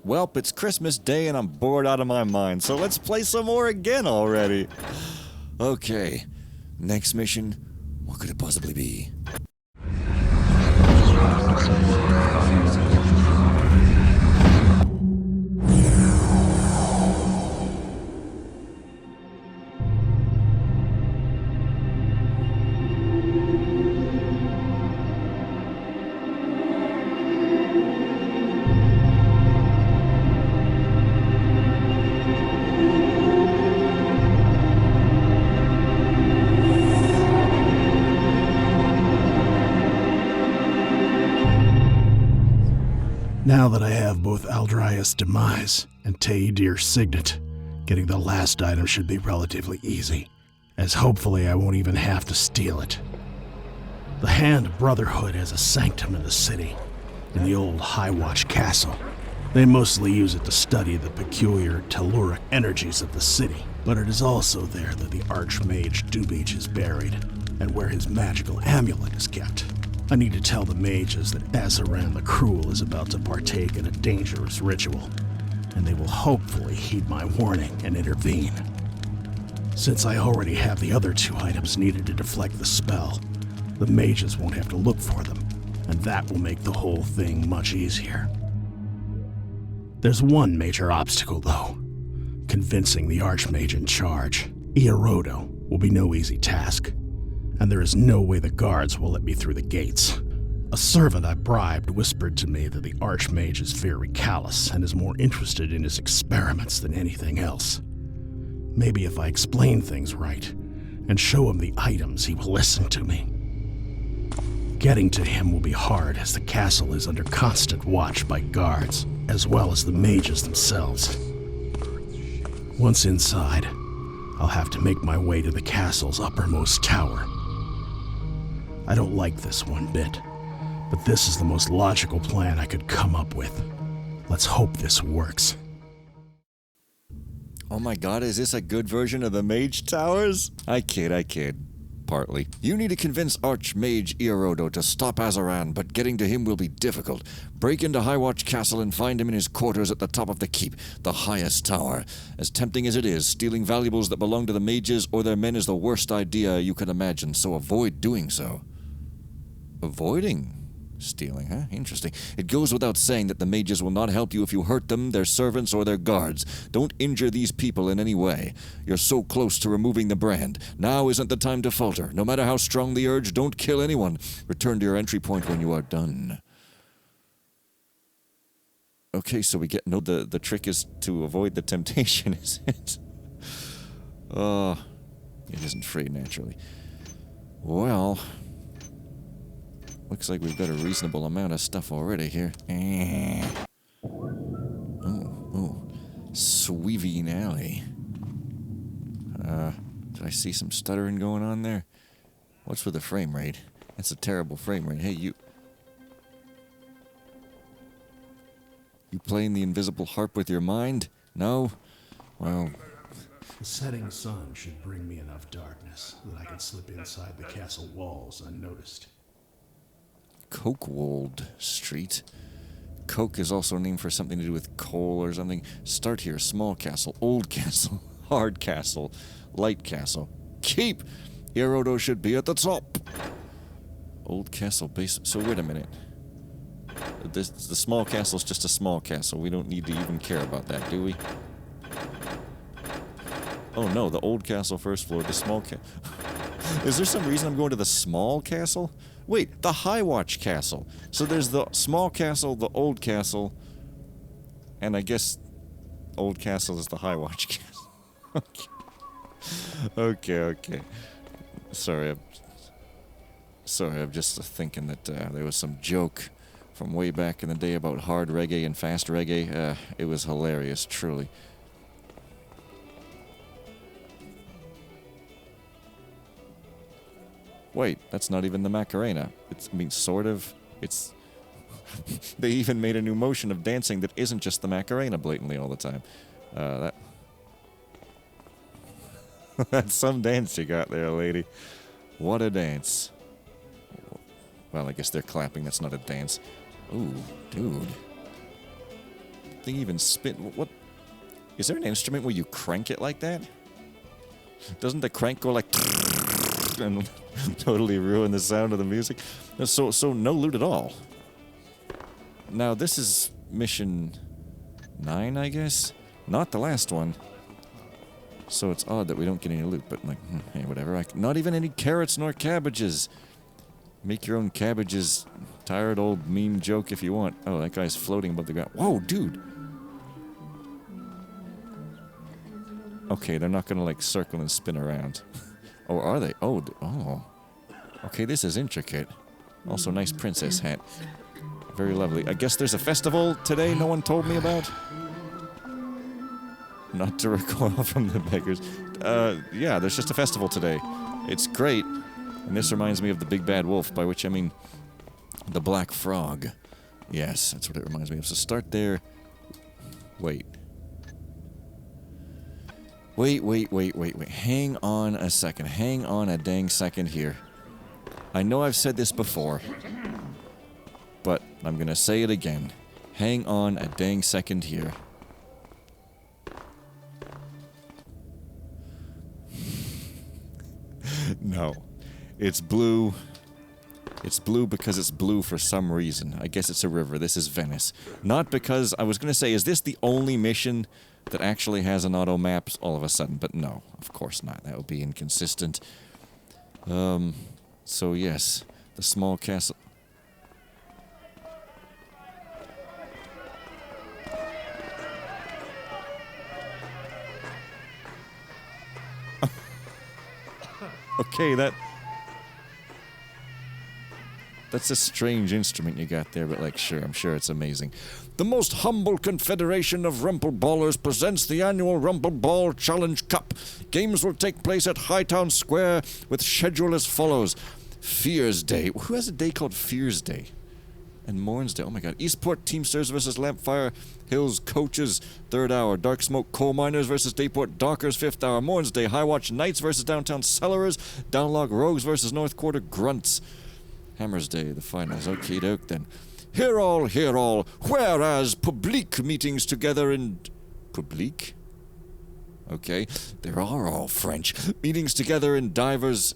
Welp, it's Christmas Day and I'm bored out of my mind, so let's play some more again already. Okay, next mission, what could it possibly be? Now that I have both Aldrias' Demise and Teidir's Signet, getting the last item should be relatively easy, as hopefully I won't even have to steal it. The Hand Brotherhood has a sanctum in the city, in the old High Watch Castle. They mostly use it to study the peculiar telluric energies of the city, but it is also there that the Archmage Dubich is buried, and where his magical amulet is kept. I need to tell the mages that Azaran the Cruel is about to partake in a dangerous ritual, and they will hopefully heed my warning and intervene. Since I already have the other two items needed to deflect the spell, the mages won't have to look for them, and that will make the whole thing much easier. There's one major obstacle, though. Convincing the Archmage in charge, Ierodo, will be no easy task. And there is no way the guards will let me through the gates. A servant I bribed whispered to me that the Archmage is very callous and is more interested in his experiments than anything else. Maybe if I explain things right and show him the items, he will listen to me. Getting to him will be hard as the castle is under constant watch by guards, as well as the mages themselves. Once inside, I'll have to make my way to the castle's uppermost tower. I don't like this one bit, but this is the most logical plan I could come up with. Let's hope this works. Oh my god, is this a good version of the Mage Towers? I kid. Partly. You need to convince Archmage Ierodo to stop Azaran, but getting to him will be difficult. Break into Highwatch Castle and find him in his quarters at the top of the keep, the highest tower. As tempting as it is, stealing valuables that belong to the mages or their men is the worst idea you can imagine, so avoid doing so. Avoiding stealing, huh? Interesting. It goes without saying that the mages will not help you if you hurt them, their servants, or their guards. Don't injure these people in any way. You're so close to removing the brand. Now isn't the time to falter. No matter how strong the urge, don't kill anyone. Return to your entry point when you are done. Okay, so we get... No, the trick is to avoid the temptation, is it? It isn't free, naturally. Well... Looks like we've got a reasonable amount of stuff already here. Oh. Sweeving Alley. Did I see some stuttering going on there? What's with the frame rate? That's a terrible frame rate. Hey, you playing the invisible harp with your mind? No? Well... The setting sun should bring me enough darkness that I can slip inside the castle walls unnoticed. Cokewold Street. Coke is also named for something to do with coal or something. Start here. Small castle. Old castle. Hard castle. Light castle. Keep! Ierodo should be at the top. Old castle base. So wait a minute. The small castle's just a small castle. We don't need to even care about that, do we? Oh no, the old castle first floor. The small castle. Is there some reason I'm going to the small castle? Wait, the Highwatch Castle. So there's the small castle, the old castle, and I guess old castle is the Highwatch Castle. Okay. Sorry, I'm just thinking that there was some joke from way back in the day about hard reggae and fast reggae. It was hilarious, truly. Wait, that's not even the Macarena. Sort of. It's... They even made a new motion of dancing that isn't just the Macarena blatantly all the time. That's some dance you got there, lady. What a dance. Well, I guess they're clapping. That's not a dance. Ooh, dude. thing even spin? What? Is there an instrument where you crank it like that? Doesn't the crank go like and totally ruin the sound of the music? So no loot at all. Now this is mission 9, I guess? Not the last one. So it's odd that we don't get any loot, but like, hey, whatever. Not even any carrots nor cabbages. Make your own cabbages. Tired old meme joke if you want. Oh, that guy's floating above the ground. Whoa, dude! Okay, they're not gonna like circle and spin around. Oh, are they? Oh, oh. Okay, this is intricate. Also, nice princess hat. Very lovely. I guess there's a festival today no one told me about? Not to recoil from the beggars. Yeah, there's just a festival today. It's great. And this reminds me of the Big Bad Wolf, by which I mean the Black Frog. Yes, that's what it reminds me of. So start there. Wait. Wait. Hang on a second. Hang on a dang second here. I know I've said this before, but I'm gonna say it again. Hang on a dang second here. No. It's blue. It's blue because it's blue for some reason. I guess it's a river. This is Venice. Not because... I was going to say, is this the only mission that actually has an auto map all of a sudden? But no, of course not. That would be inconsistent. So yes, the small castle... Okay, that's a strange instrument you got there, but like, sure, I'm sure it's amazing. The most humble confederation of Rumple Ballers presents the annual Rumple Ball Challenge Cup. Games will take place at Hightown Square with schedule as follows. Fears Day. Who has a day called Fears Day? And Morns Day. Oh my god. Eastport Teamsters versus Lampfire Hills Coaches, 3rd hour. Dark Smoke Coal Miners versus Dayport Dockers, 5th hour. Morns Day. High Watch Knights versus Downtown Cellarers. Downlog Rogues versus North Quarter Grunts. Hammers Day, the finals. Okie doke then. Hear all, whereas public meetings together in... Public? Okay. There are all French. Meetings together in diverse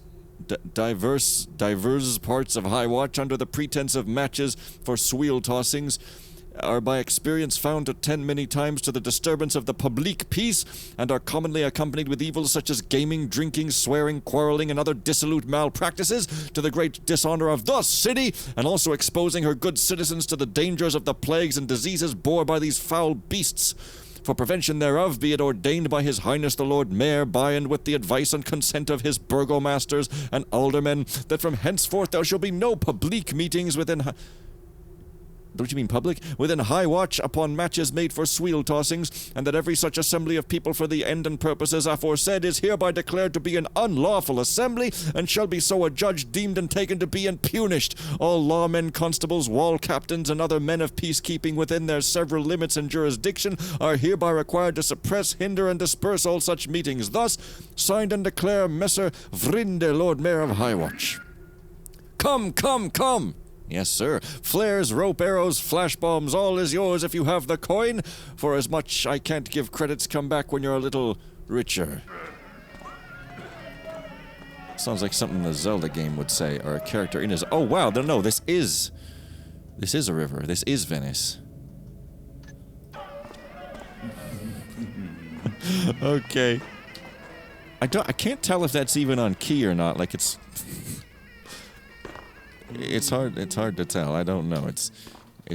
parts of High Watch under the pretense of matches for sweel tossings are by experience found to tend many times to the disturbance of the public peace and are commonly accompanied with evils such as gaming, drinking, swearing, quarreling, and other dissolute malpractices to the great dishonor of the city, and also exposing her good citizens to the dangers of the plagues and diseases bore by these foul beasts. For prevention thereof, be it ordained by His Highness the Lord Mayor, by and with the advice and consent of his burgomasters and aldermen, that from henceforth there shall be no public meetings within... Don't you mean public? Within High Watch upon matches made for sweel tossings, and that every such assembly of people for the end and purposes aforesaid is hereby declared to be an unlawful assembly, and shall be so adjudged, deemed, and taken to be impunished. All lawmen, constables, wall captains, and other men of peacekeeping within their several limits and jurisdiction are hereby required to suppress, hinder, and disperse all such meetings. Thus, signed and declare Messer Vrinde, Lord Mayor of High Watch. Come! Yes, sir. Flares, rope, arrows, flash bombs, all is yours if you have the coin. For as much I can't give credits, come back when you're a little richer. Sounds like something the Zelda game would say, or a character in his... Oh, wow, no, this is a river. This is Venice. Okay. I can't tell if that's even on key or not, like it's... It's hard to tell. I don't know. It's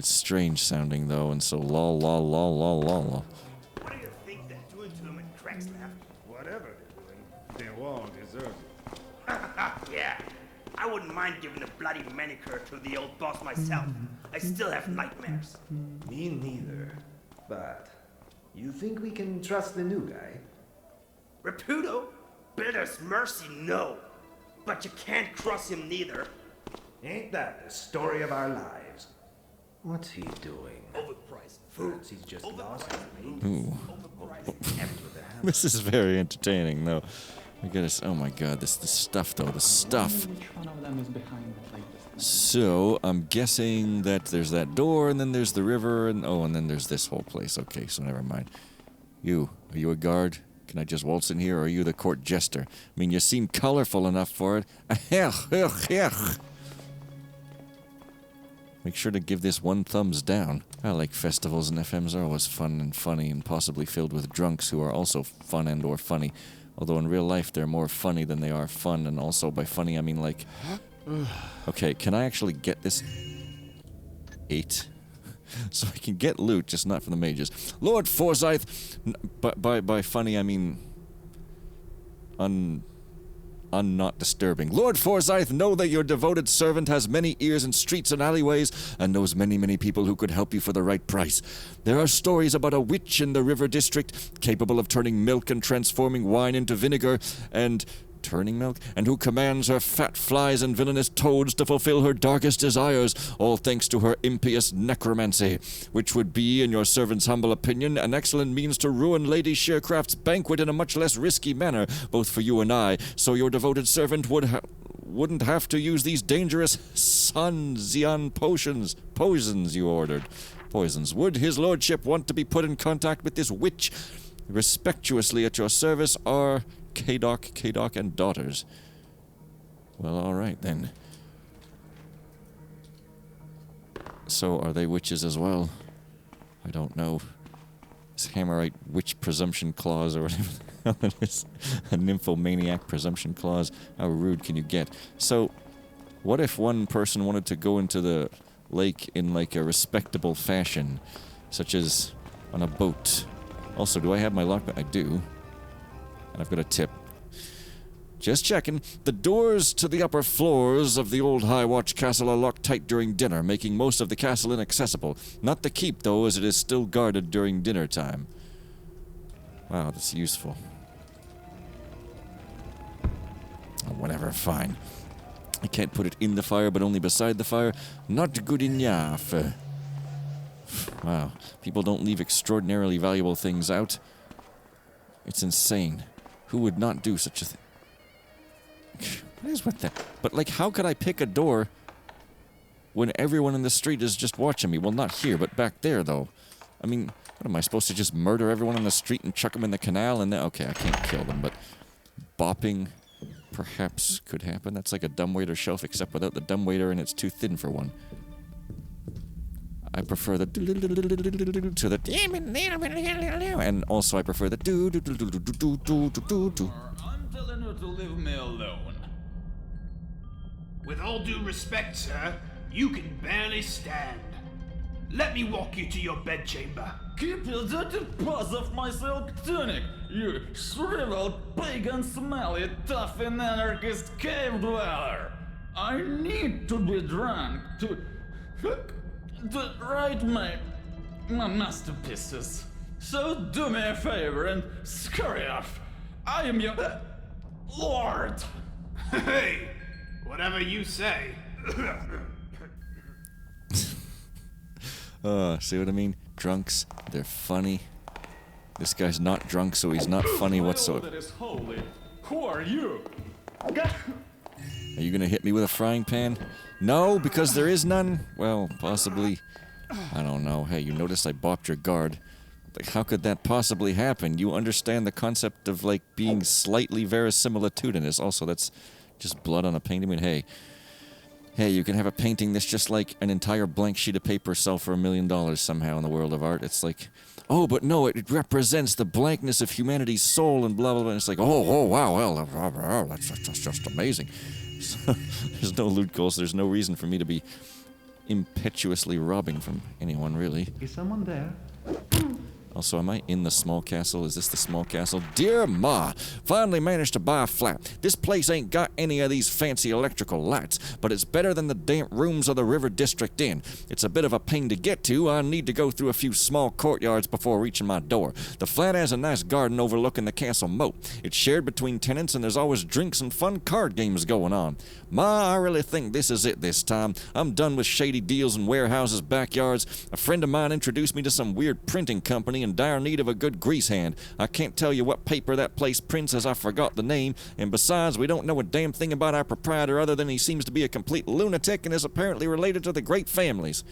strange sounding though, and so lol. What do you think they're doing to them in Crackslap? Whatever they're doing, they won't deserve it. Yeah, I wouldn't mind giving a bloody manicure to the old boss myself. I still have nightmares. Me neither. But you think we can trust the new guy? Raputo? Builder's mercy, no. But you can't cross him neither. Ain't that the story of our lives? What's he doing? Overpriced Perhaps he's just lost his mate. Ooh. Overpriced. This is very entertaining though. I gotta... Oh my god, this stuff though, the stuff. Which one of them is behind the latest So, I'm guessing that there's that door, and then there's the river, and and then there's this whole place. Okay, so never mind. Are you a guard? Can I just waltz in here, or are you the court jester? I mean, you seem colorful enough for it. Make sure to give this one thumbs down. I like festivals, and FMs are always fun and funny, and possibly filled with drunks who are also fun and or funny. Although in real life, they're more funny than they are fun, and also by funny, I mean like... Okay, can I actually get this? 8. So I can get loot, just not from the mages. Lord Forsyth, by funny I mean not disturbing. Lord Forsyth, know that your devoted servant has many ears in streets and alleyways, and knows many people who could help you for the right price. There are stories about a witch in the river district, capable of turning milk and transforming wine into vinegar, and... turning milk, and who commands her fat flies and villainous toads to fulfill her darkest desires, all thanks to her impious necromancy, which would be, in your servant's humble opinion, an excellent means to ruin Lady Shearcraft's banquet in a much less risky manner, both for you and I, so your devoted servant wouldn't have to use these dangerous Sanzian poisons you ordered. Poisons. Would his lordship want to be put in contact with this witch? Respectuously at your service are... K-Doc, and daughters. Well, alright then. So, are they witches as well? I don't know. This Hammerite witch presumption clause, or whatever it is. A nymphomaniac presumption clause. How rude can you get? So, what if one person wanted to go into the lake in like a respectable fashion, such as on a boat? Also, do I have my lockpick? I do. I've got a tip. Just checking. The doors to the upper floors of the old High Watch Castle are locked tight during dinner, making most of the castle inaccessible. Not the keep, though, as it is still guarded during dinner time. Wow, that's useful. Oh, whatever, fine. I can't put it in the fire, but only beside the fire. Not good enough. Wow. People don't leave extraordinarily valuable things out. It's insane. Who would not do such a thing? What is with that? But, like, how could I pick a door when everyone in the street is just watching me? Well, not here, but back there, though. I mean, what am I supposed to just murder everyone on the street and chuck them in the canal? And then, okay, I can't kill them, but bopping perhaps could happen. That's like a dumbwaiter shelf, except without the dumbwaiter, and it's too thin for one. I prefer the to the and also I prefer the I'm telling you to leave me alone. With all due respect, sir, you can barely stand. Let me walk you to your bedchamber. Keep your dirty paws off my silk tunic, you shriveled, pagan, smelly, tough and anarchist cave dweller. I need to be drunk to write my masterpieces. So do me a favor and scurry off. I am your lord. Hey, whatever you say. See what I mean? Drunks, they're funny. This guy's not drunk, so he's not funny whatsoever. That is holy. Who are you? Are you gonna hit me with a frying pan? No, because there is none? Well, possibly. I don't know. Hey, you noticed I bopped your guard. Like, how could that possibly happen? You understand the concept of, like, being slightly verisimilitudinous. Also, that's just blood on a painting. I mean, hey, you can have a painting that's just like an entire blank sheet of paper sell for $1 million somehow in the world of art. It's like, oh, but no, it represents the blankness of humanity's soul and blah, blah, blah. And it's like, oh, wow, well, that's just amazing. So, there's no loot goals. There's no reason for me to be impetuously robbing from anyone, really. Is someone there? Also, am I in the small castle? Is this the small castle? Dear Ma, finally managed to buy a flat. This place ain't got any of these fancy electrical lights, but it's better than the damp rooms of the River District Inn. It's a bit of a pain to get to. I need to go through a few small courtyards before reaching my door. The flat has a nice garden overlooking the castle moat. It's shared between tenants, and there's always drinks and fun card games going on. Ma, I really think this is it this time. I'm done with shady deals in warehouses, backyards. A friend of mine introduced me to some weird printing company in dire need of a good grease hand. I can't tell you what paper that place prints as I forgot the name, and besides, we don't know a damn thing about our proprietor other than he seems to be a complete lunatic and is apparently related to the great families.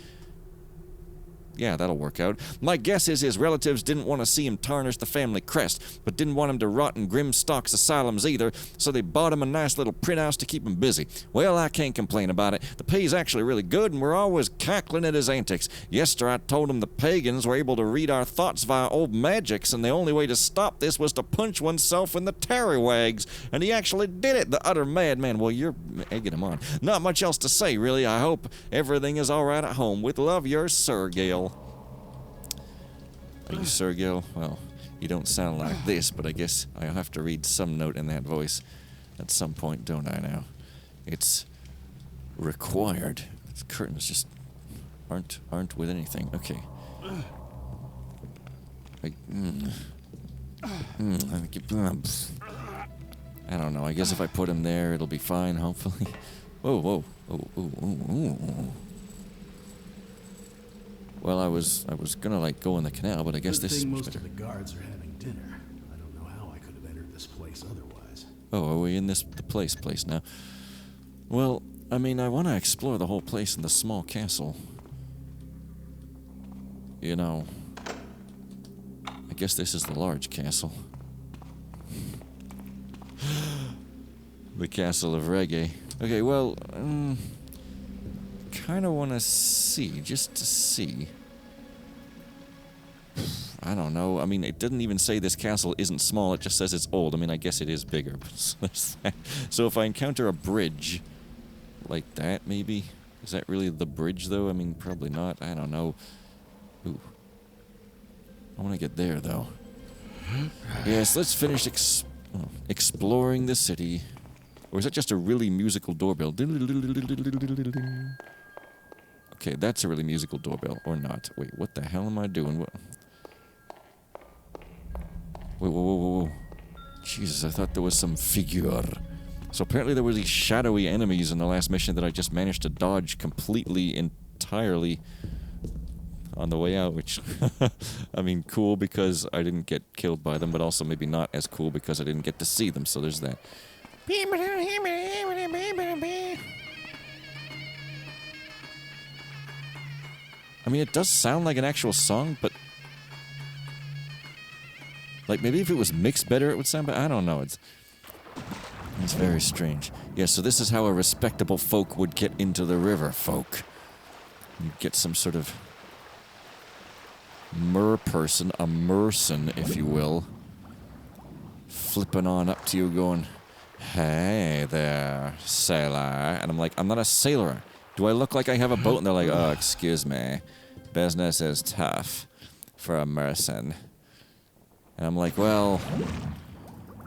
Yeah, that'll work out. My guess is his relatives didn't want to see him tarnish the family crest, but didn't want him to rot in grim stocks asylums either, so they bought him a nice little print house to keep him busy. Well, I can't complain about it. The pay's actually really good, and we're always cackling at his antics. Yesterday I told him the pagans were able to read our thoughts via old magics, and the only way to stop this was to punch oneself in the tarrywags, and he actually did it, the utter madman. Well, you're egging him on. Not much else to say, really. I hope everything is all right at home. With love, yours, Sir Gale. Are you Sir Gil? Well, you don't sound like this, but I guess I'll have to read some note in that voice at some point, don't I now? It's required. The curtains just aren't with anything. Okay. I don't know. I guess if I put him there, it'll be fine, hopefully. Whoa. Oh. Well, I was gonna like go in the canal, but I guess this is most better. of the guards are having dinner. I don't know how I could have entered this place otherwise. Oh, are we in the place now? Well, I mean, I want to explore the whole place in the small castle. You know, I guess this is the large castle. The castle of reggae. Okay, well, kind of want to see, just to see. I don't know. I mean, it didn't even say this castle isn't small. It just says it's old. I mean, I guess it is bigger. So if I encounter a bridge like that, maybe? Is that really the bridge, though? I mean, probably not. I don't know. Ooh. I want to get there, though. Yes, let's finish exploring the city. Or is that just a really musical doorbell? Okay, that's a really musical doorbell. Or not. Wait, what the hell am I doing? What? Wait, whoa. Jesus, I thought there was some figure. So apparently there were these shadowy enemies in the last mission that I just managed to dodge completely, entirely on the way out, which, I mean, cool because I didn't get killed by them, but also maybe not as cool because I didn't get to see them, so there's that. I mean, it does sound like an actual song, but like maybe if it was mixed better it would sound better. I don't know. It's very strange. Yeah, so this is how a respectable folk would get into the river, folk. You'd get some sort of person, a merson, if you will, flipping on up to you going, "Hey there, sailor." And I'm like, "I'm not a sailor. Do I look like I have a boat?" And they're like, "Oh, excuse me. Business is tough for a merson." And I'm like, "Well,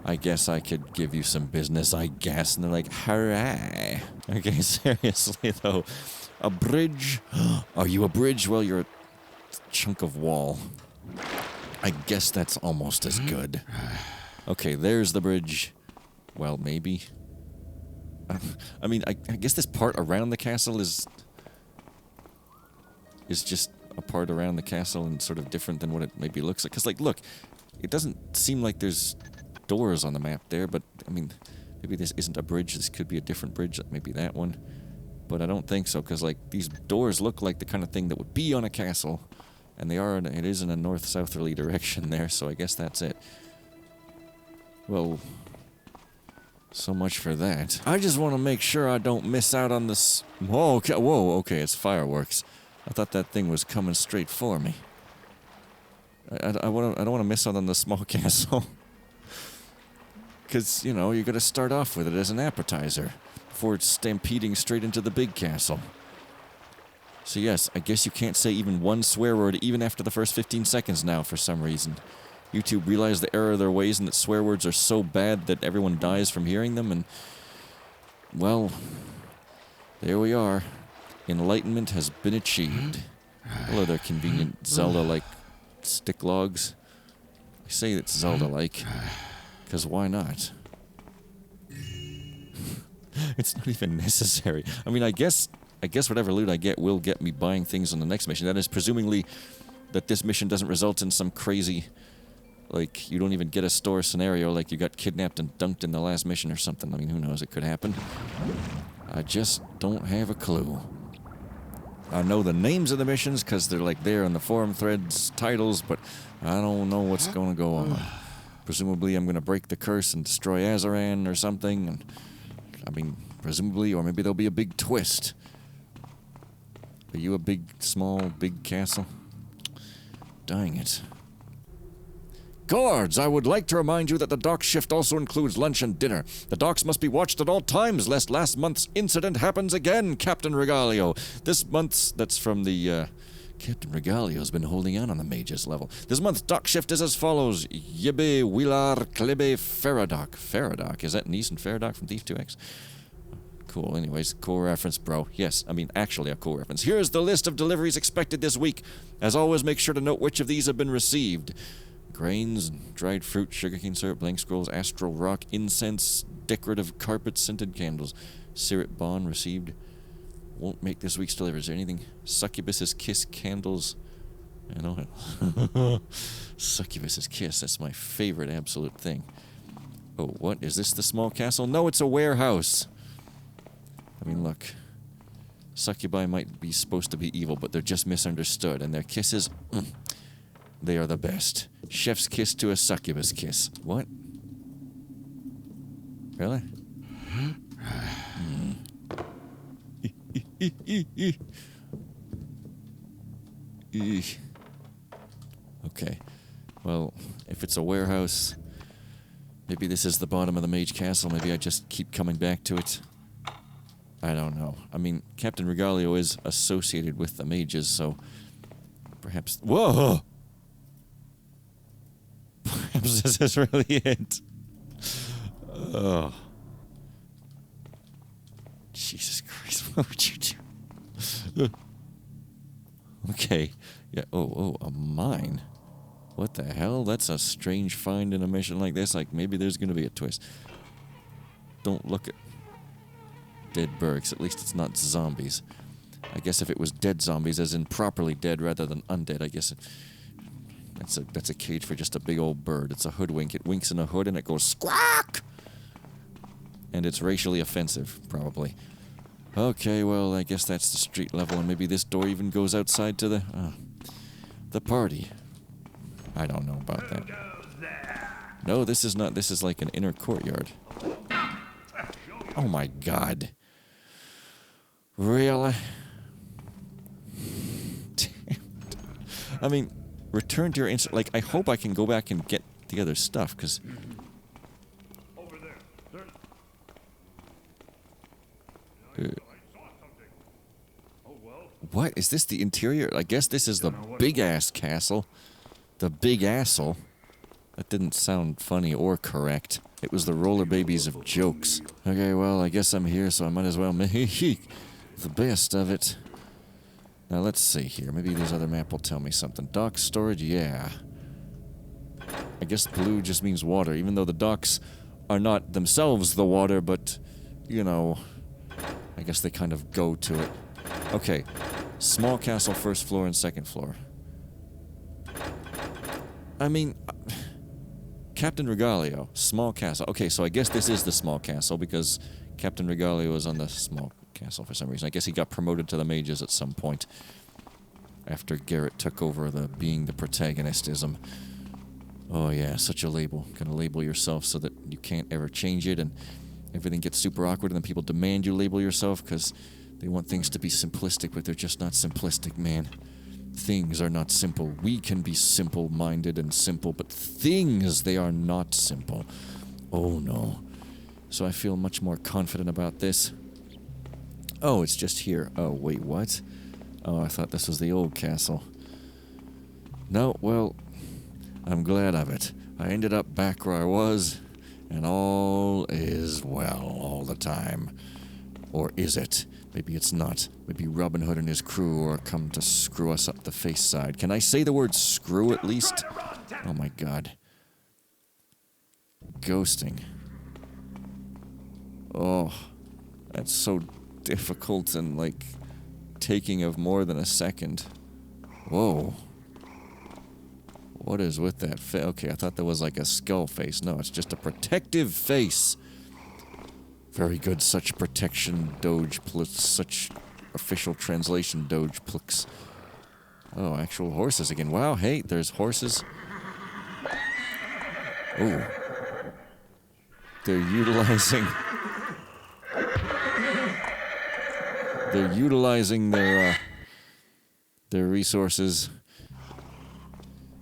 I guess I could give you some business, I guess." And they're like, "Hooray." Okay, seriously, though. A bridge? Are you a bridge? Well, you're a chunk of wall. I guess that's almost as good. Okay, there's the bridge. Well, maybe. I mean, I guess this part around the castle is just a part around the castle and sort of different than what it maybe looks like. Because, like, look, it doesn't seem like there's doors on the map there, but, I mean, maybe this isn't a bridge. This could be a different bridge, maybe that one. But I don't think so, because, like, these doors look like the kind of thing that would be on a castle. And it is in a north-southerly direction there, so I guess that's it. Well, so much for that. I just want to make sure I don't miss out on this. Whoa, okay, it's fireworks. I thought that thing was coming straight for me. I don't want to miss out on the small castle. Because, you know, you're going to start off with it as an appetizer before it's stampeding straight into the big castle. So yes, I guess you can't say even one swear word even after the first 15 seconds now for some reason. YouTube realized the error of their ways and that swear words are so bad that everyone dies from hearing them, and, well, there we are. Enlightenment has been achieved. Hello there, convenient Zelda-like stick logs. I say it's Zelda-like, because why not? It's not even necessary. I mean, I guess whatever loot I get will get me buying things on the next mission. That is presumably that this mission doesn't result in some crazy, like, you don't even get a store scenario like you got kidnapped and dunked in the last mission or something. I mean, who knows? It could happen. I just don't have a clue. I know the names of the missions because they're like there in the forum threads titles, but I don't know what's going to go on. Presumably I'm going to break the curse and destroy Azaran or something. And I mean, presumably, or maybe there'll be a big twist. Are you a big, small, big castle? Dang it. Guards, I would like to remind you that the dock shift also includes lunch and dinner. The docks must be watched at all times, lest last month's incident happens again, Captain Regalio. This month's, that's from the, Captain Regalio's been holding on the mages level. This month's dock shift is as follows. Yebe Wilar Klebe Faradoc. Faradoc? Is that Nice and Faradoc from Thief 2X? Cool. Anyways, cool reference, bro. Yes, I mean, actually a cool reference. Here's the list of deliveries expected this week. As always, make sure to note which of these have been received. Grains, dried fruit, sugarcane syrup, blank scrolls, astral rock, incense, decorative carpets, scented candles. Sirit bond received. Won't make this week's delivery. Is there anything? Succubus's kiss candles. I know. Succubus's kiss. That's my favorite absolute thing. Oh, what? Is this the small castle? No, it's a warehouse. I mean, look. Succubi might be supposed to be evil, but they're just misunderstood. And their kisses, they are the best. Chef's kiss to a succubus kiss. What? Really? Okay. Well, if it's a warehouse, maybe this is the bottom of the mage castle. Maybe I just keep coming back to it. I don't know. I mean, Captain Regalio is associated with the mages, so perhaps... Whoa! Perhaps this is really it. Oh. Jesus Christ, what would you do? Okay. Yeah, oh, a mine. What the hell? That's a strange find in a mission like this. Like, maybe there's gonna be a twist. Don't look at... dead bergs. At least it's not zombies. I guess if it was dead zombies, as in properly dead rather than undead, I guess that's a cage for just a big old bird. It's a hoodwink. It winks in a hood and it goes squawk! And it's racially offensive, probably. Okay, well, I guess that's the street level, and maybe this door even goes outside to the party. I don't know about that. No, this is not. This is like an inner courtyard. Oh my God. Really? Damn it. I mean, return to your instant. Like, I hope I can go back and get the other stuff, because... Over there. What? Is this the interior? I guess this is the big-ass castle. The big asshole. That didn't sound funny or correct. It was the roller babies of jokes. Okay, well, I guess I'm here, so I might as well make the best of it. Now, let's see here. Maybe this other map will tell me something. Dock storage, yeah. I guess blue just means water, even though the docks are not themselves the water, but, you know, I guess they kind of go to it. Okay, small castle, first floor and second floor. I mean, Captain Regalio, small castle. Okay, so I guess this is the small castle because Captain Regalio is on the small castle for some reason. I guess he got promoted to the mages at some point after Garrett took over the being the protagonistism. Oh yeah, such a label. Gonna label yourself so that you can't ever change it, and everything gets super awkward, and then people demand you label yourself because they want things to be simplistic, but they're just not simplistic, man. Things are not simple. We can be simple-minded and simple, but things, they are not simple. Oh no. So I feel much more confident about this. Oh, it's just here. Oh, wait, what? Oh, I thought this was the old castle. No, well, I'm glad of it. I ended up back where I was, and all is well all the time. Or is it? Maybe it's not. Maybe Robin Hood and his crew are come to screw us up the face side. Can I say the word screw at least? Oh my God. Ghosting. Oh, that's so difficult and, like, taking of more than a second. Whoa. What is with that face? Okay, I thought there was like a skull face. No, it's just a protective face. Very good. Such protection, Doge plus such official translation, Doge plus. Oh, actual horses again. Wow, hey, there's horses. Oh. They're utilizing... They're utilizing their resources.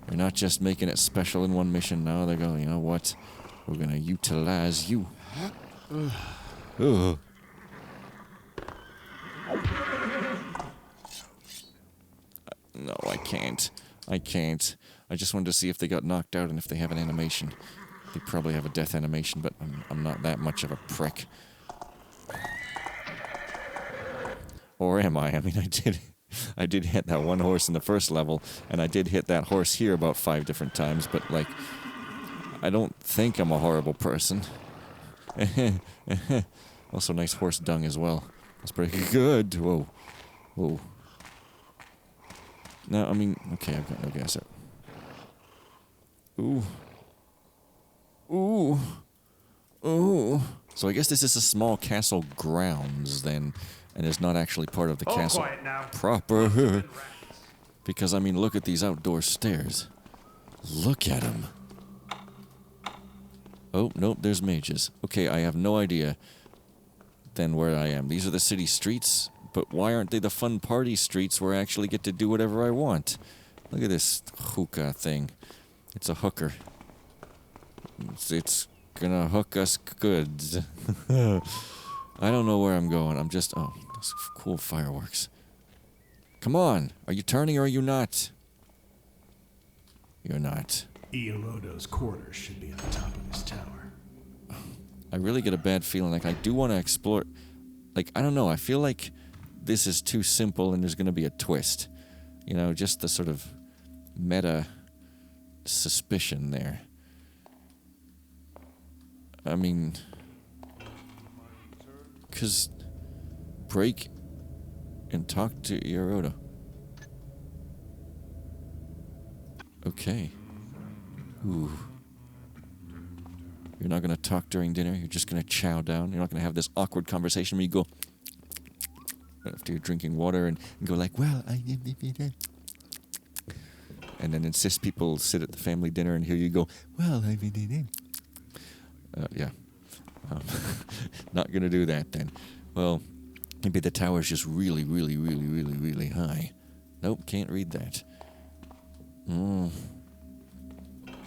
They're not just making it special in one mission. Now they're going, you know what? We're going to utilize you. Ugh. No, I can't. I can't. I just wanted to see if they got knocked out and if they have an animation. They probably have a death animation, but I'm not that much of a prick. Or am I? I mean, I did hit that one horse in the first level, and I did hit that horse here about 5 different times, but, like, I don't think I'm a horrible person. Also, nice horse dung as well. That's pretty good. Whoa. Whoa. No, I mean, okay, I've got no gas out. Ooh. Ooh. Ooh. So I guess this is a small castle grounds, then, and is not actually part of the castle quiet now. proper. Because, I mean, look at these outdoor stairs. Look at them. Oh, nope, there's mages. Okay, I have no idea then where I am. These are the city streets, but why aren't they the fun party streets where I actually get to do whatever I want? Look at this hookah thing. It's a hooker. It's gonna hook us goods. I don't know where I'm going. I'm just... Oh, those cool fireworks. Come on. Are you turning or are you not? You're not. Iomodo's quarters should be on the top of this tower. I really get a bad feeling. Like, I do want to explore... Like, I don't know. I feel like this is too simple and there's going to be a twist. You know, just the sort of meta suspicion there. I mean... Because... Break and talk to Iomodo. Okay. Ooh. You're not going to talk during dinner. You're just going to chow down. You're not going to have this awkward conversation where you go after you're drinking water and go like, well, and then insist people sit at the family dinner and hear you go, well, yeah. Not going to do that then. Well, maybe the tower's just really, really, really, really, really high. Nope, can't read that.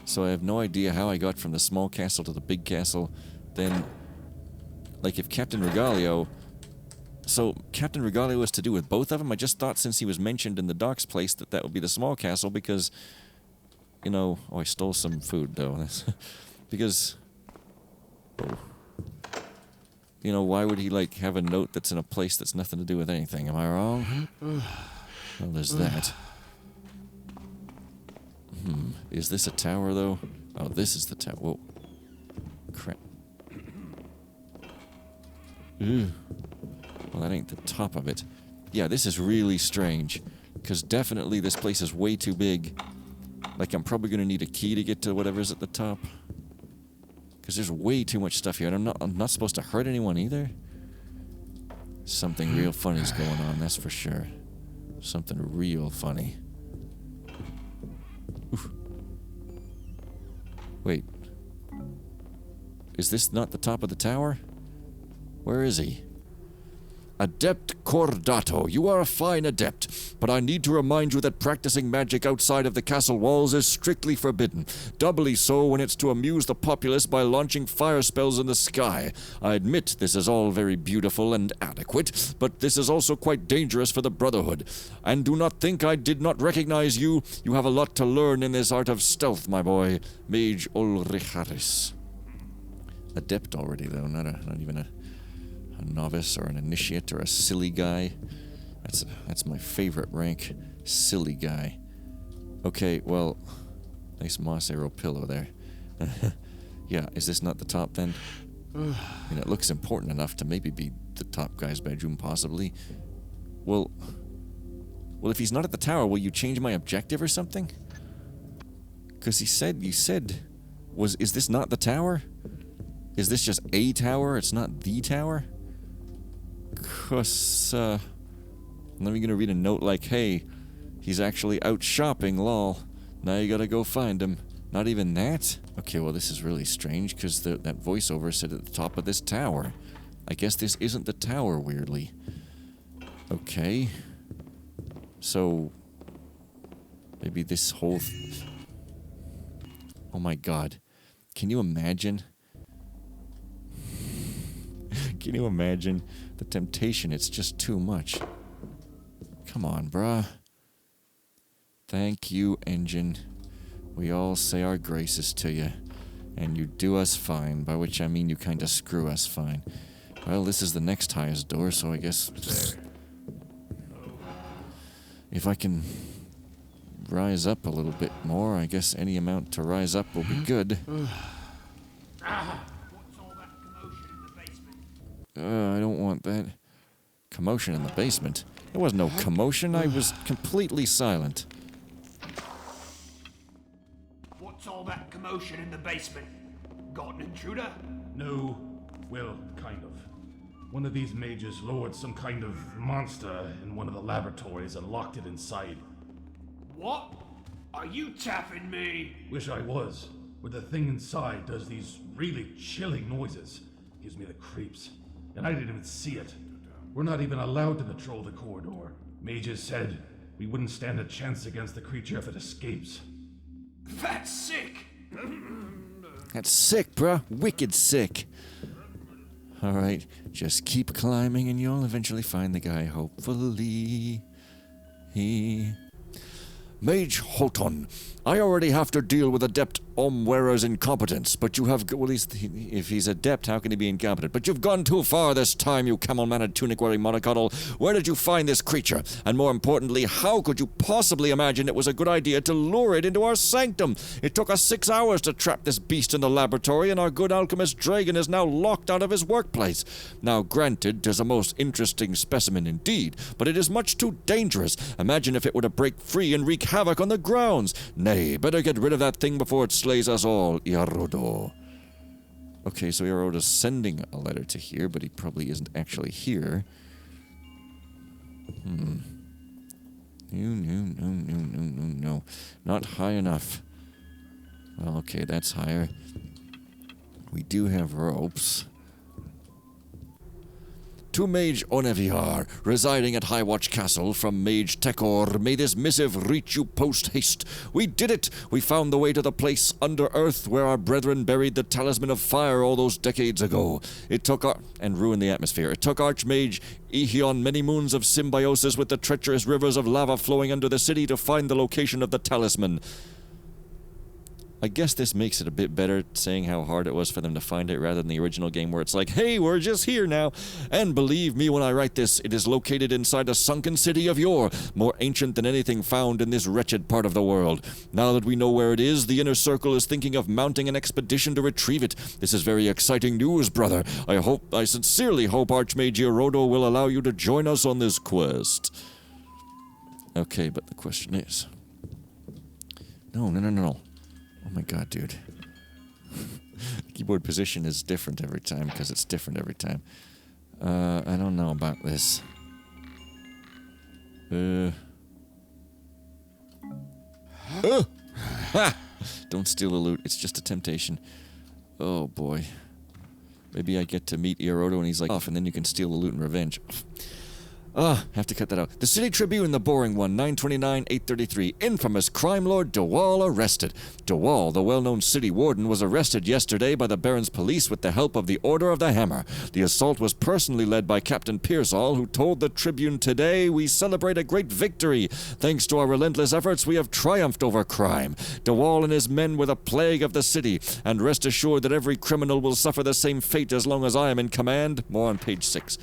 So I have no idea how I got from the small castle to the big castle. Then, like, if Captain Regalio... So, Captain Regalio was to do with both of them? I just thought since he was mentioned in the docks place that that would be the small castle because, you know... Oh, I stole some food, though. Because... Oh. You know, why would he, like, have a note that's in a place that's nothing to do with anything? Am I wrong? Well, there's that. Is this a tower, though? Oh, this is the tower. Whoa. Crap. Ew. Well, that ain't the top of it. Yeah, this is really strange. Because definitely this place is way too big. Like, I'm probably going to need a key to get to whatever's at the top. Because there's way too much stuff here. And I'm not supposed to hurt anyone either. Something real funny's going on, that's for sure. Something real funny. Oof. Wait. Is this not the top of the tower? Where is he? Adept Cordato, you are a fine adept, but I need to remind you that practicing magic outside of the castle walls is strictly forbidden. Doubly so when it's to amuse the populace by launching fire spells in the sky. I admit this is all very beautiful and adequate, but this is also quite dangerous for the Brotherhood. And do not think I did not recognize you. You have a lot to learn in this art of stealth, my boy. Mage Ulricharis. Adept already, though, not even a novice or an initiate or a silly guy. That's my favorite rank. Silly guy. Okay, well, nice moss arrow pillow there. Yeah, is this not the top then? I mean, it looks important enough to maybe be the top guy's bedroom, possibly. Well, if he's not at the tower, will you change my objective or something? Because you said, is this not the tower? Is this just a tower? It's not the tower? Because, then we're gonna read a note like, hey, he's actually out shopping, lol. Now you gotta go find him. Not even that? Okay, well this is really strange, because that voiceover said at the top of this tower. I guess this isn't the tower, weirdly. Okay. So... maybe this whole... oh my god. Can you imagine? Can you imagine the temptation? It's just too much. Come on, bruh. Thank you, engine. We all say our graces to you. And you do us fine, by which I mean you kinda screw us fine. Well, this is the next highest door, so I guess... if I can rise up a little bit more, I guess any amount to rise up will be good. What's all that commotion in the basement? I don't want that. Commotion in the basement? There was no commotion, I was completely silent. What's all that commotion in the basement? Got an intruder? No. Well, kind of. One of these mages lowered some kind of monster in one of the laboratories and locked it inside. What? Are you tapping me? Wish I was. But the thing inside does these really chilling noises. Gives me the creeps. And I didn't even see it. We're not even allowed to patrol the corridor. Mages said we wouldn't stand a chance against the creature if it escapes. That's sick! That's sick, bruh. Wicked sick. Alright, just keep climbing and you'll eventually find the guy, hopefully. Mage Holton, I already have to deal with Adept Omwearer's incompetence, but you have... well, if he's adept, how can he be incompetent? But you've gone too far this time, you camel-mannered tunic-wearing monocoddle. Where did you find this creature? And more importantly, how could you possibly imagine it was a good idea to lure it into our sanctum? It took us 6 hours to trap this beast in the laboratory, and our good alchemist Dragon is now locked out of his workplace. Now, granted, 'tis a most interesting specimen indeed, but it is much too dangerous. Imagine if it were to break free and wreak havoc on the grounds. Nay, better get rid of that thing before it slays us all, Iarodo. Okay, so Iarodo's sending a letter to here, but he probably isn't actually here. No. Not high enough. Well, okay, that's higher. We do have ropes. To Mage Oneviar, residing at Highwatch Castle, from Mage Tekor, may this missive reach you post-haste. We did it! We found the way to the place under earth where our brethren buried the talisman of fire all those decades ago. It took and ruined the atmosphere. It took Archmage Ehion many moons of symbiosis with the treacherous rivers of lava flowing under the city to find the location of the talisman. I guess this makes it a bit better, saying how hard it was for them to find it rather than the original game where it's like, hey, we're just here now. And believe me when I write this, it is located inside a sunken city of yore, more ancient than anything found in this wretched part of the world. Now that we know where it is, the Inner Circle is thinking of mounting an expedition to retrieve it. This is very exciting news, brother. I sincerely hope Archmage Iarodo will allow you to join us on this quest. Okay, but the question is... No. Oh my god, dude. Keyboard position is different every time because it's different every time. I don't know about this. Ha! Don't steal the loot. It's just a temptation. Oh boy. Maybe I get to meet Iarodo and he's like off and then you can steal the loot in revenge. Have to cut that out. The City Tribune, the boring one, 9/29/833. Infamous crime lord DeWall arrested. DeWall, the well-known city warden, was arrested yesterday by the Baron's police with the help of the Order of the Hammer. The assault was personally led by Captain Pearsall, who told the Tribune, "Today we celebrate a great victory. Thanks to our relentless efforts, we have triumphed over crime. DeWall and his men were the plague of the city, and rest assured that every criminal will suffer the same fate as long as I am in command." More on page 6.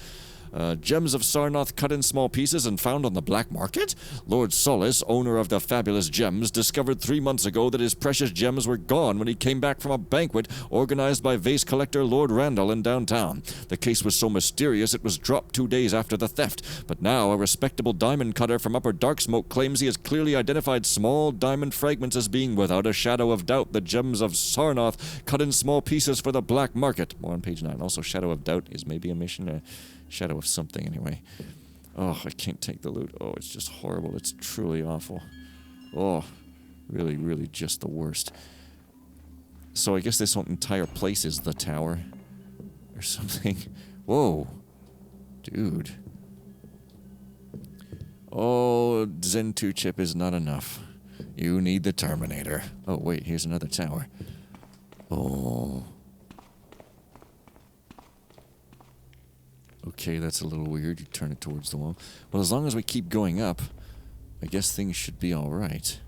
Gems of Sarnath cut in small pieces and found on the black market? Lord Solis, owner of the fabulous gems, discovered 3 months ago that his precious gems were gone when he came back from a banquet organized by vase collector Lord Randall in downtown. The case was so mysterious it was dropped 2 days after the theft, but now a respectable diamond cutter from Upper Darksmoke claims he has clearly identified small diamond fragments as being, without a shadow of doubt, the gems of Sarnath cut in small pieces for the black market. More on page 9. Also, shadow of doubt is maybe a mission, shadow of something, anyway. Oh, I can't take the loot. Oh, it's just horrible. It's truly awful. Oh, really, really just the worst. So I guess this whole entire place is the tower. Or something. Whoa. Dude. Oh, Zen 2 chip is not enough. You need the Terminator. Oh, wait, here's another tower. Oh. Okay, that's a little weird. You turn it towards the wall. Well, as long as we keep going up, I guess things should be alright.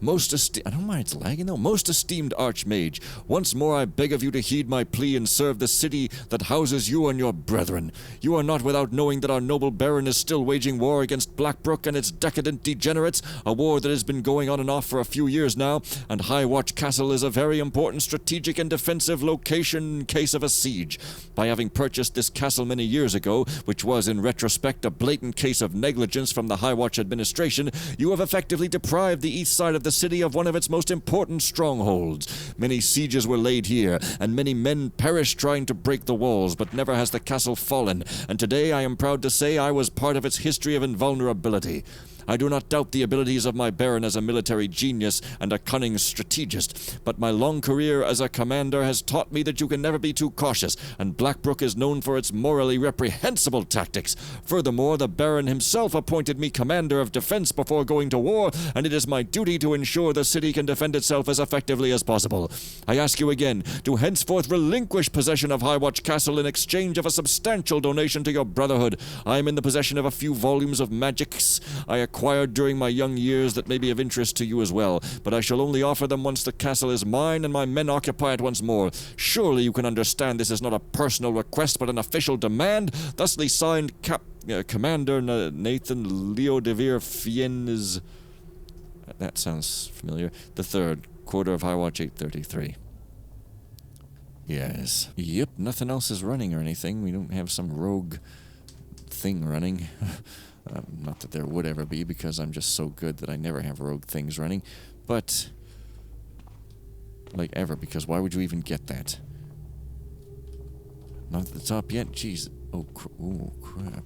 I don't mind it's lagging though. Most esteemed Archmage, once more I beg of you to heed my plea and serve the city that houses you and your brethren. You are not without knowing that our noble Baron is still waging war against Blackbrook and its decadent degenerates, a war that has been going on and off for a few years now, and Highwatch Castle is a very important strategic and defensive location in case of a siege. By having purchased this castle many years ago, which was in retrospect a blatant case of negligence from the Highwatch administration, you have effectively deprived the east side of the city of one of its most important strongholds. Many sieges were laid here, and many men perished trying to break the walls, but never has the castle fallen, and today I am proud to say I was part of its history of invulnerability. I do not doubt the abilities of my Baron as a military genius and a cunning strategist, but my long career as a commander has taught me that you can never be too cautious, and Blackbrook is known for its morally reprehensible tactics. Furthermore, the Baron himself appointed me commander of defense before going to war, and it is my duty to ensure the city can defend itself as effectively as possible. I ask you again to henceforth relinquish possession of Highwatch Castle in exchange of a substantial donation to your brotherhood. I am in the possession of a few volumes of magics I acquired during my young years that may be of interest to you as well, but I shall only offer them once the castle is mine and my men occupy it once more. Surely you can understand this is not a personal request but an official demand. Thusly signed, Commander Nathan Leo de Vere Fiennes. That sounds familiar. The 3rd, quarter of Highwatch 833. Yes. Yep, nothing else is running or anything. We don't have some rogue thing running. Not that there would ever be, because I'm just so good that I never have rogue things running. But, like, ever, because why would you even get that? Not at the top yet? Jeez. Oh, crap.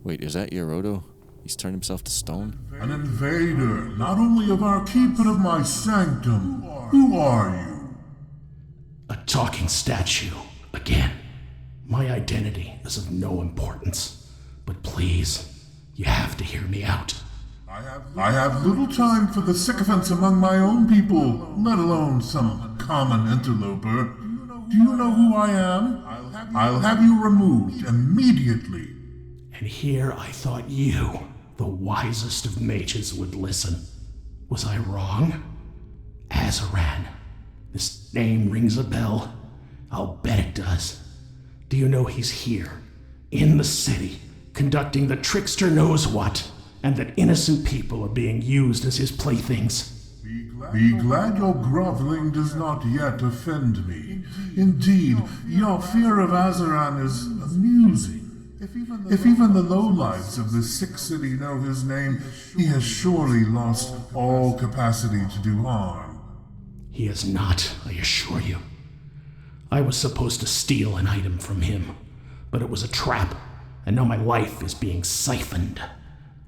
Wait, is that Yorodo? He's turned himself to stone? An invader, not only of our keep, but of my sanctum. Who are you? A talking statue. Again. My identity is of no importance. But please, you have to hear me out. I have little time for the sycophants among my own people, let alone some common interloper. Do you know who I am? I'll have you removed immediately. And here I thought you, the wisest of mages, would listen. Was I wrong? Azaran. This name rings a bell. I'll bet it does. Do you know he's here, in the city, conducting the trickster knows what, and that innocent people are being used as his playthings? Be glad your groveling does not yet offend me. Indeed, your fear of Azaran is amusing. If even the lowlives of the sick city know his name, he has surely lost all capacity to do harm. He is not, I assure you. I was supposed to steal an item from him, but it was a trap, and now my life is being siphoned.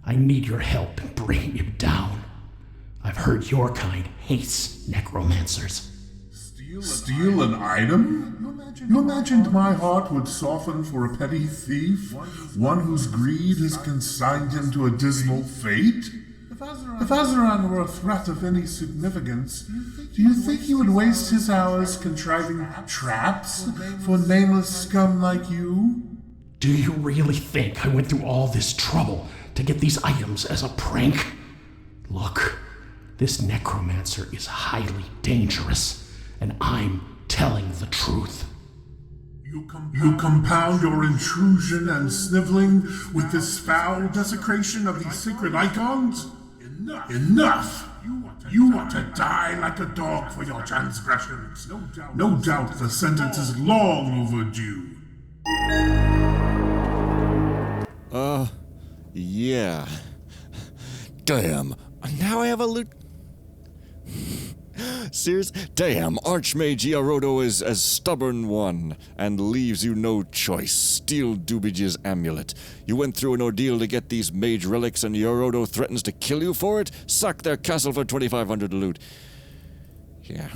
I need your help in bringing him down. I've heard your kind hates necromancers. Steal an item? You imagined my heart would soften for a petty thief, one whose greed has consigned him to a dismal fate? If Azaran were a threat of any significance, do you think he would waste his hours contriving traps for nameless scum like you? Do you really think I went through all this trouble to get these items as a prank? Look, this necromancer is highly dangerous, and I'm telling the truth. You compound your intrusion and sniveling with this foul desecration of these sacred icons? Enough! You want to die like a dog for your transgressions. No doubt the sentence is long overdue. Yeah. Damn. Now I have a loot. Serious? Damn, Archmage Iarodo is a stubborn one, and leaves you no choice. Steal Dubidge's amulet. You went through an ordeal to get these mage relics, and Iarodo threatens to kill you for it? Sack their castle for 2,500 loot. Yeah.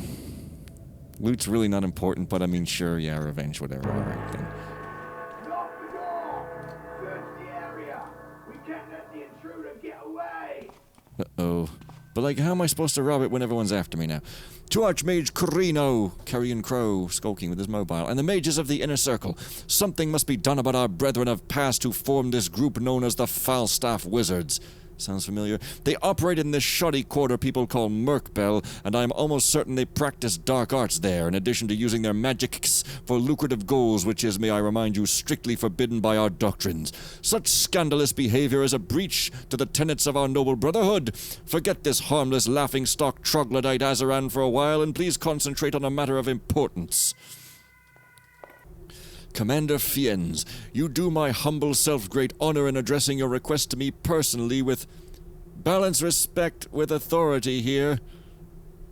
Loot's really not important, but I mean, sure, yeah, revenge, whatever. Alright, then. Lock the door! Search the area! We can't let the intruder get away! Uh-oh. But, like, how am I supposed to rob it when everyone's after me now? To Archmage Carino, Carrion Crow, skulking with his mobile, and the mages of the Inner Circle. Something must be done about our brethren of past who formed this group known as the Falstaff Wizards. Sounds familiar? They operate in this shoddy quarter people call Merkbell, and I am almost certain they practice dark arts there, in addition to using their magics for lucrative goals, which is, may I remind you, strictly forbidden by our doctrines. Such scandalous behavior is a breach to the tenets of our noble brotherhood. Forget this harmless laughing-stock troglodyte Azaran for a while, and please concentrate on a matter of importance. Commander Fiennes, you do my humble self great honor in addressing your request to me personally with balance respect with authority here.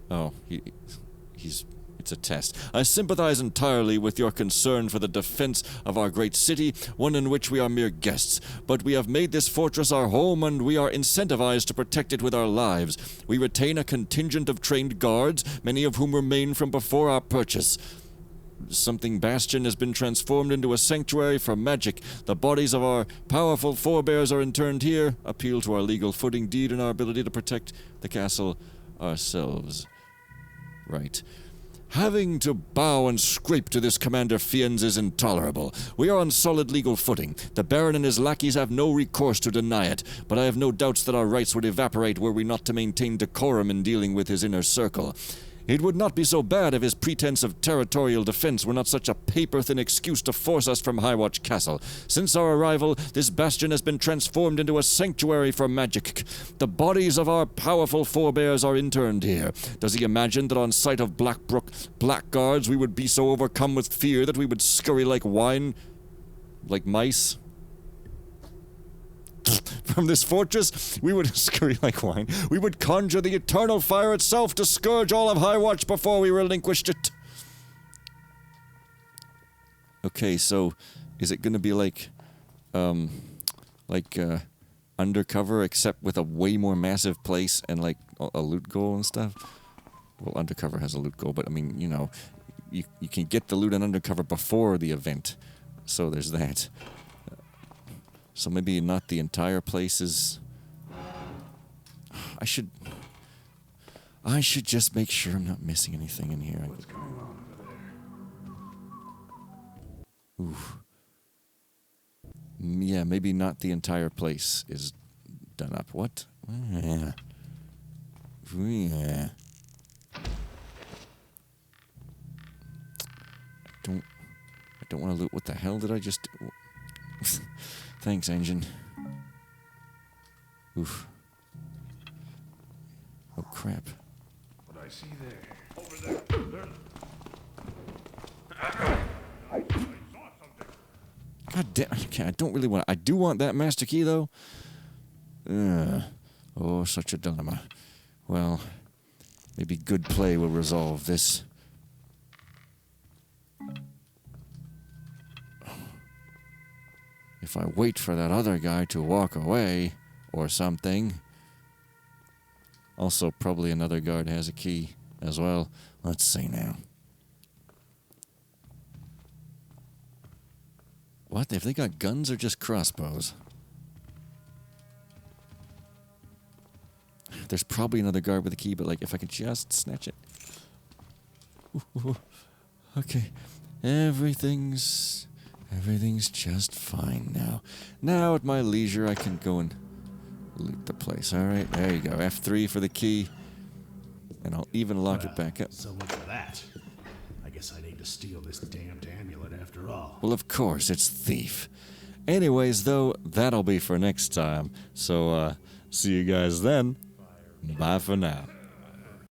Oh, it's a test. I sympathize entirely with your concern for the defense of our great city, one in which we are mere guests. But we have made this fortress our home, and we are incentivized to protect it with our lives. We retain a contingent of trained guards, many of whom remain from before our purchase. Something Bastion has been transformed into a sanctuary for magic. The bodies of our powerful forebears are interned here. Appeal to our legal footing, deed, and our ability to protect the castle ourselves. Right. Having to bow and scrape to this Commander Fiennes is intolerable. We are on solid legal footing. The Baron and his lackeys have no recourse to deny it, but I have no doubts that our rights would evaporate were we not to maintain decorum in dealing with his inner circle. It would not be so bad if his pretense of territorial defense were not such a paper-thin excuse to force us from Highwatch Castle. Since our arrival, this bastion has been transformed into a sanctuary for magic. The bodies of our powerful forebears are interned here. Does he imagine that on sight of Blackbrook blackguards we would be so overcome with fear that we would scurry like mice? From this fortress, we would scurry like wine. We would conjure the eternal fire itself to scourge all of Highwatch before we relinquished it. Okay, so is it going to be like Undercover, except with a way more massive place and like a loot goal and stuff? Well, Undercover has a loot goal, but I mean, you know, you can get the loot on Undercover before the event, so there's that. So maybe not the entire place is... I should just make sure I'm not missing anything in here. What's going on over there? Oof. Yeah, maybe not the entire place is done up. What? Yeah. Yeah. I don't want to loot. What the hell did I just do? Thanks, engine. Oof. Oh, crap. What I see there. Over there. I saw something. God damn. Okay, I don't really want... I do want that master key, though. Oh, such a dilemma. Well, maybe good play will resolve this. If I wait for that other guy to walk away, or something. Also, probably another guard has a key as well. Let's see now. What? Have they got guns or just crossbows? There's probably another guard with a key, but like, if I could just snatch it. Ooh. Okay. Everything's just fine now. Now, at my leisure, I can go and loot the place. Alright, there you go. F3 for the key. And I'll even lock it back up. So much for that. I guess I need to steal this damned amulet after all. Well, of course, it's thief. Anyways, though, that'll be for next time. So, see you guys then. Bye for now.